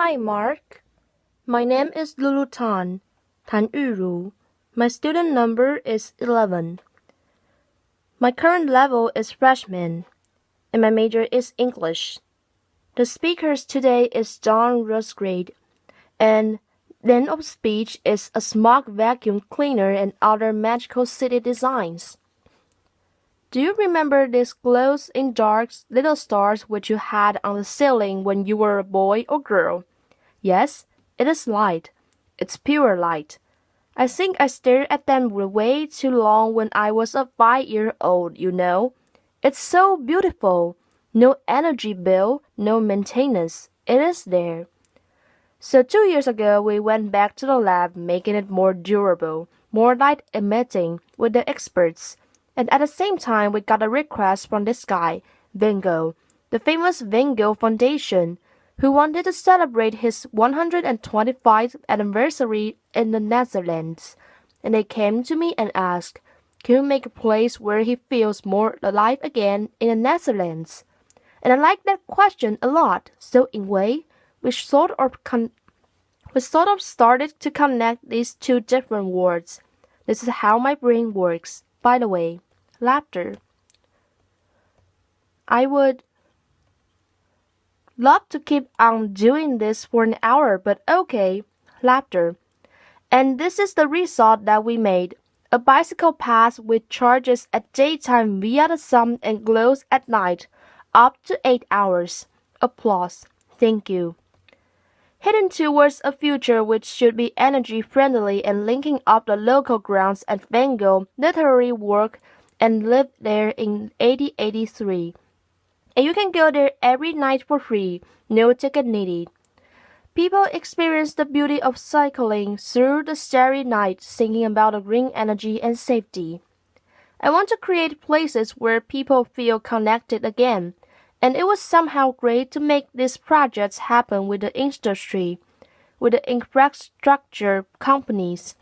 Hi, Mark. My name is Lulu Tan Yuru. My student number is 11. My current level is freshman, and my major is English. The speakers today is Daan Roosegaarde, and the end of speech is a smog vacuum cleaner and other magical city designs. Do you remember these glows-in-dark little stars which you had on the ceiling when you were a boy or girl? Yes, it is light. It's pure light. I think I stared at them way too long when I was a 5-year-old, you know. It's so beautiful. No energy bill, no maintenance. It is there. So 2 years ago, we went back to the lab, making it more durable, more light emitting with the experts. And at the same time, we got a request from this guy, Van Gogh, the famous Van Gogh Foundation, who wanted to celebrate his 125th anniversary in the Netherlands. And they came to me and asked, can you make a place where he feels more alive again in the Netherlands? And I like that question a lot, so in a way, we sort of started to connect these two different words. This is how my brain works. By the way, laughter. I would love to keep on doing this for an hour, but okay, laughter. And this is the result that we made. A bicycle path which charges at daytime via the sun and glows at night, up to 8 hours. Applause. Thank you. Heading towards a future which should be energy-friendly and linking up the local grounds at Van Gogh literary work and lived there in 1883. And you can go there every night for free, no ticket needed. People experience the beauty of cycling through the starry night, thinking about the green energy and safety. I want to create places where people feel connected again, and it was somehow great to make these projects happen with the industry, with the infrastructure companies.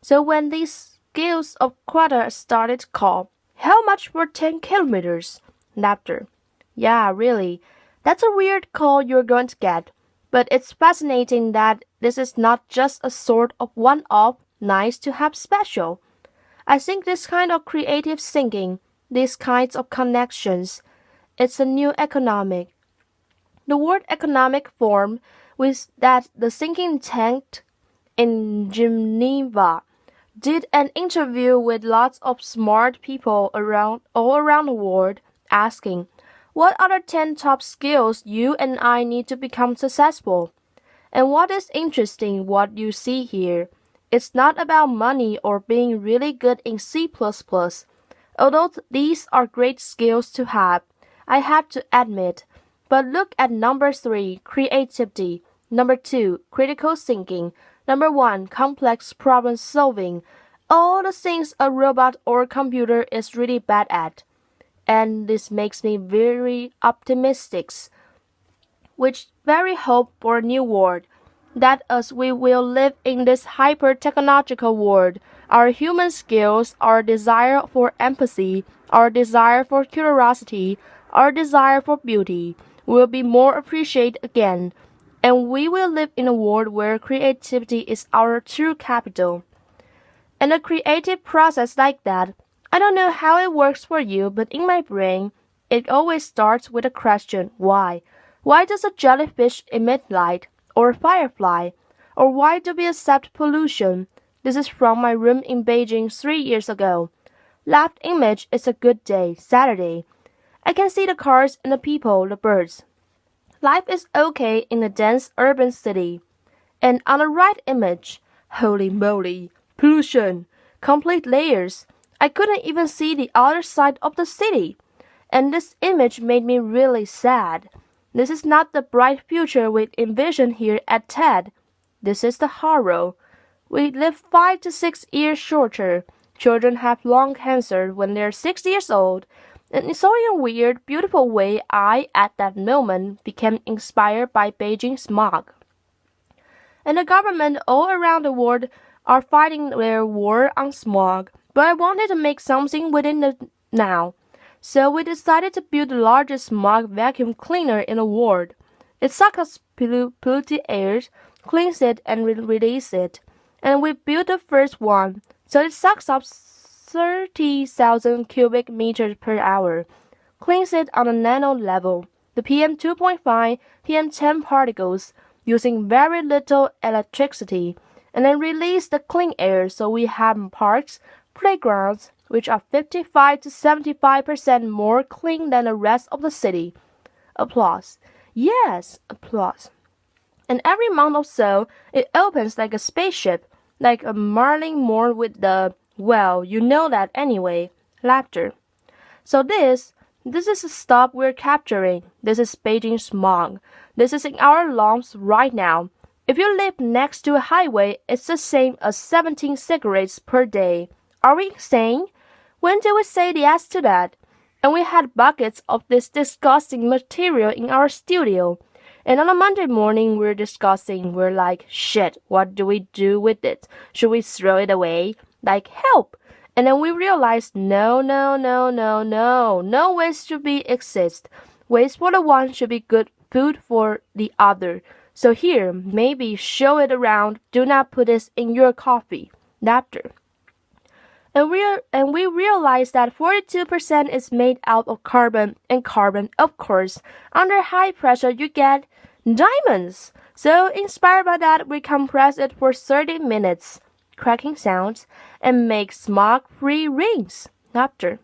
So when these scales of quota started to call, how much for 10 kilometers? Laughter. Yeah, really. That's a weird call you're going to get. But it's fascinating that this is not just a sort of one-off, nice-to-have special. I think this kind of creative thinking, these kinds of connections, it's a new economic. The word economic form with that the thinking tank in Geneva did an interview with lots of smart people all around the world, asking, what are the 10 top skills you and I need to become successful? And what is interesting what you see here, it's not about money or being really good in C++. Although these are great skills to have, I have to admit. But look at number 3, creativity. Number 2, critical thinking. Number 1, complex problem solving. All the things a robot or computer is really bad at. And this makes me very optimistic, which very hope for a new world, that as we will live in this hyper-technological world, our human skills, our desire for empathy, our desire for curiosity, our desire for beauty, will be more appreciated again, and we will live in a world where creativity is our true capital. And a creative process like that, I don't know how it works for you, but in my brain, it always starts with a question, why? Why does a jellyfish emit light, or a firefly? Or why do we accept pollution? This is from my room in Beijing 3 years ago. Left image is a good day, Saturday. I can see the cars and the people, the birds. Life is okay in a dense urban city. And on the right image, holy moly, pollution, complete layers. I couldn't even see the other side of the city. And this image made me really sad. This is not the bright future we envision here at TED. This is the horror. We live 5 to 6 years shorter. Children have lung cancer when they're 6 years old. And so in a weird, beautiful way, I, at that moment, became inspired by Beijing smog. And the government all around the world are fighting their war on smog. But I wanted to make something within the now. So we decided to build the largest smog vacuum cleaner in the world. It sucks polluted air, cleans it and release it. And we built the first one, so it sucks up 30,000 cubic meters per hour, cleans it on a nano level, the PM2.5, PM10 particles, using very little electricity, and then release the clean air so we have parks, playgrounds, which are 55 to 75% more clean than the rest of the city. Applause. Yes, applause. And every month or so, it opens like a spaceship, like a Marlin Moore with the, well, you know that anyway, laughter. So this is the stuff we're capturing. This is Beijing smog. This is in our lungs right now. If you live next to a highway, it's the same as 17 cigarettes per day. Are we insane? When did we say yes to that? And we had buckets of this disgusting material in our studio. And on a Monday morning, we're like, shit, what do we do with it? Should we throw it away? Like, help! And then we realized, no waste should be exist. Waste for the one should be good food for the other. So here, maybe show it around. Do not put this in your coffee. Laughter. And we realized that 42% is made out of carbon, and carbon, of course, under high pressure you get diamonds. So inspired by that, we compress it for 30 minutes, cracking sounds, and make smog-free rings. Laughter.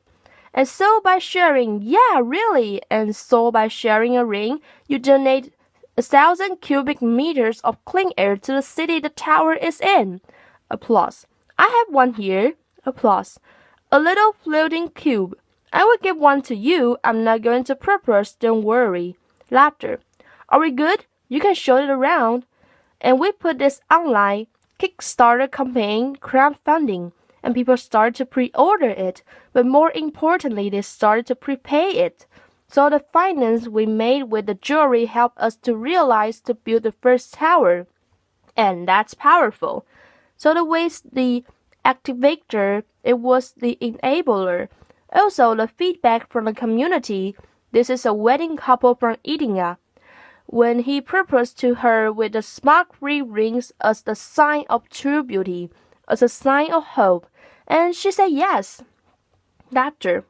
And so by sharing, yeah, really, and so by sharing a ring, you donate 1,000 cubic meters of clean air to the city the tower is in. Applause. I have one here. Applause. A little floating cube. I will give one to you. I'm not going to propose, don't worry. Laughter. Are we good? You can show it around. And we put this online Kickstarter campaign crowdfunding, and people started to pre-order it, but more importantly, they started to prepay it. So the finance we made with the jewelry helped us to realize to build the first tower. And that's powerful. So the activator, it was the enabler. Also, the feedback from the community. This is a wedding couple from India. When he proposed to her with the smog-free rings as the sign of true beauty, as a sign of hope, and she said yes. Laughter.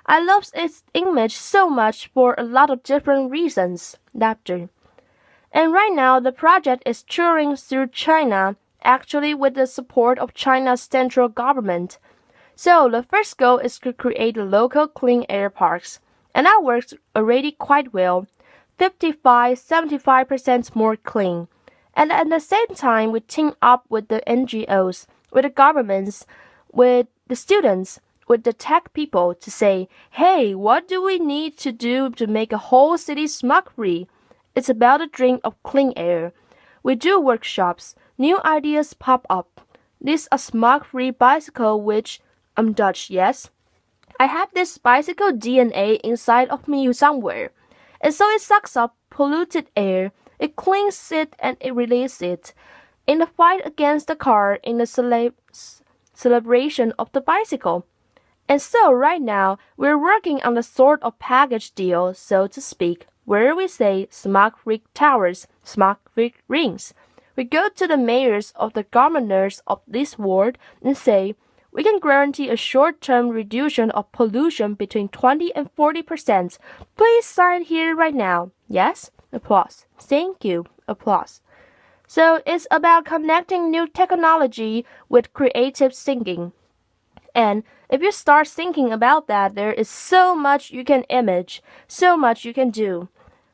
I love its image so much for a lot of different reasons. Laughter. And right now, the project is touring through China, actually with the support of China's central government. So the first goal is to create local clean air parks, and that works already quite well, 55-75% more clean. And at the same time, we team up with the NGOs, with the governments, with the students, with the tech people to say, hey, what do we need to do to make a whole city smog-free? It's about a dream of clean air. We do workshops. New ideas pop up. This a smog-free bicycle which, I'm Dutch, yes? I have this bicycle DNA inside of me somewhere. And so it sucks up polluted air, it cleans it and it releases it. In the fight against the car, in the celebration of the bicycle. And so right now, we're working on the sort of package deal, so to speak, where we say smog-free towers, smog-free rings. We go to the mayors of the governors of this ward and say, we can guarantee a short-term reduction of pollution between 20 and 40%. Please sign here right now. Yes? Applause. Thank you. Applause. So it's about connecting new technology with creative thinking. And if you start thinking about that, there is so much you can image, so much you can do.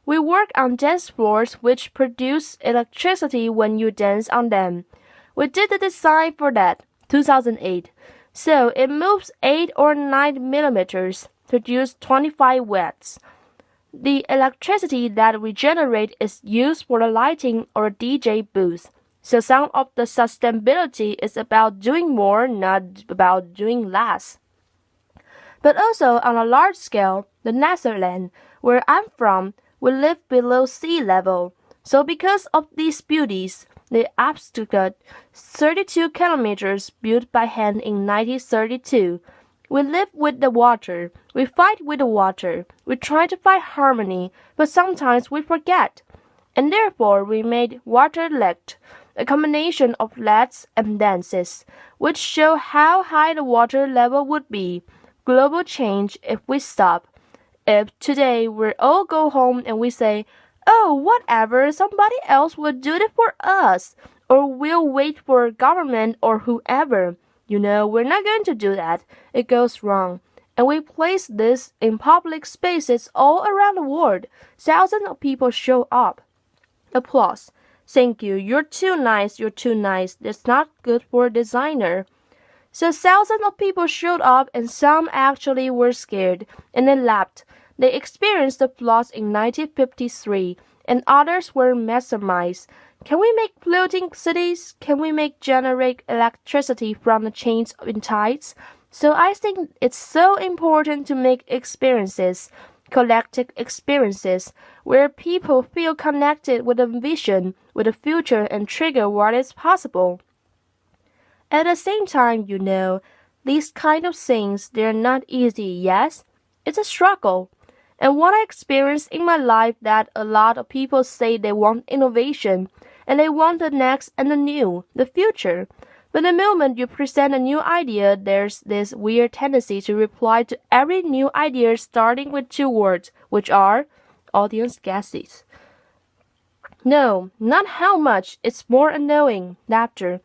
We work on dance floors which produce electricity when you dance on them. We did the design for that, 2008. So it moves 8 or 9 millimeters, produce 25 watts. The electricity that we generate is used for the lighting or DJ booth. So some of the sustainability is about doing more, not about doing less. But also on a large scale, the Netherlands, where I'm from, we live below sea level. So because of these beauties, the obstacle 32 kilometers built by hand in 1932. We live with the water. We fight with the water. We try to find harmony, but sometimes we forget. And therefore we made water-lect, a combination of leads and dances, which show how high the water level would be. Global change if we stop. If today we all go home and we say, oh, whatever, somebody else will do it for us, or we'll wait for government or whoever. We're not going to do that. It goes wrong. And we place this in public spaces all around the world. Thousands of people show up. Applause. Thank you. You're too nice. You're too nice. That's not good for a designer. So thousands of people showed up and some actually were scared and then laughed. They experienced the floods in 1953 and others were mesmerized. Can we make floating cities? Can we generate electricity from the chains in tides? So I think it's so important to make experiences, collective experiences, where people feel connected with a vision, with the future and trigger what is possible. At the same time, these kind of things, they're not easy, yes? It's a struggle. And what I experienced in my life that a lot of people say they want innovation, and they want the next and the new, the future. But the moment you present a new idea, there's this weird tendency to reply to every new idea starting with two words, which are audience guesses. No, not how much, it's more annoying, laughter.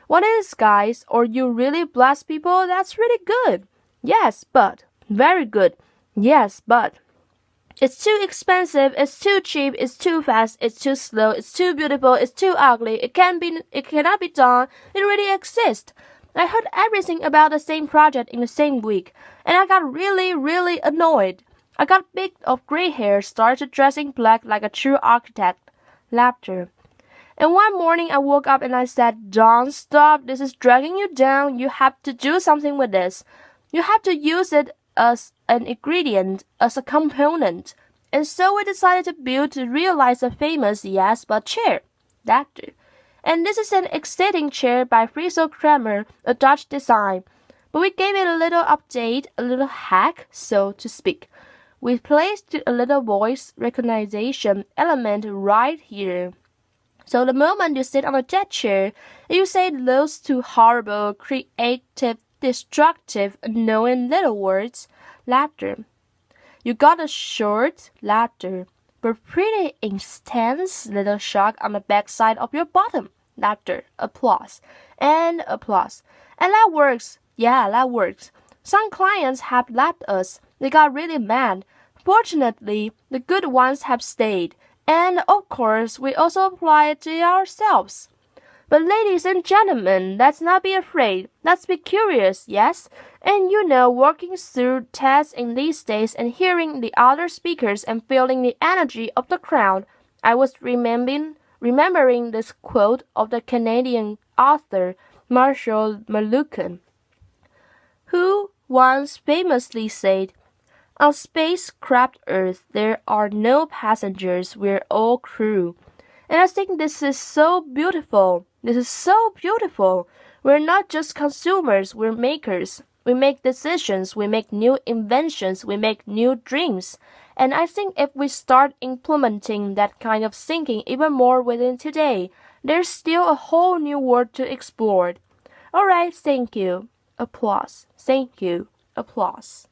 What is, guys? Or you really bless people? That's really good. Yes, but. Very good. Yes, but. It's too expensive, it's too cheap, it's too fast, it's too slow, it's too beautiful, it's too ugly, it cannot be done, it really exists. I heard everything about the same project in the same week, and I got really, really annoyed. I got big of gray hair, started dressing black like a true architect. Laughter. And one morning I woke up and I said, Daan, stop, this is dragging you down, you have to do something with this. You have to use it as an ingredient, as a component. And so we decided to realize the famous yes but chair. Laughter. And this is an exciting chair by Friso Kramer, a Dutch design. But we gave it a little update, a little hack, so to speak. We placed a little voice recognition element right here. So the moment you sit on a jet chair, you say those two horrible, creative, destructive, annoying little words, laughter. You got a short laughter, but pretty intense little shock on the backside of your bottom. Laughter, applause, and applause. And that works. Yeah, that works. Some clients have left us. They got really mad. Fortunately, the good ones have stayed. And of course, we also apply it to ourselves. But ladies and gentlemen, let's not be afraid. Let's be curious, yes? And working through tests in these days and hearing the other speakers and feeling the energy of the crowd, I was remembering this quote of the Canadian author Marshall McLuhan, who once famously said, on spacecraft Earth, there are no passengers, we're all crew. And I think this is so beautiful. This is so beautiful. We're not just consumers, we're makers. We make decisions, we make new inventions, we make new dreams. And I think if we start implementing that kind of thinking even more within today, there's still a whole new world to explore. Alright, thank you. Applause. Thank you. Applause.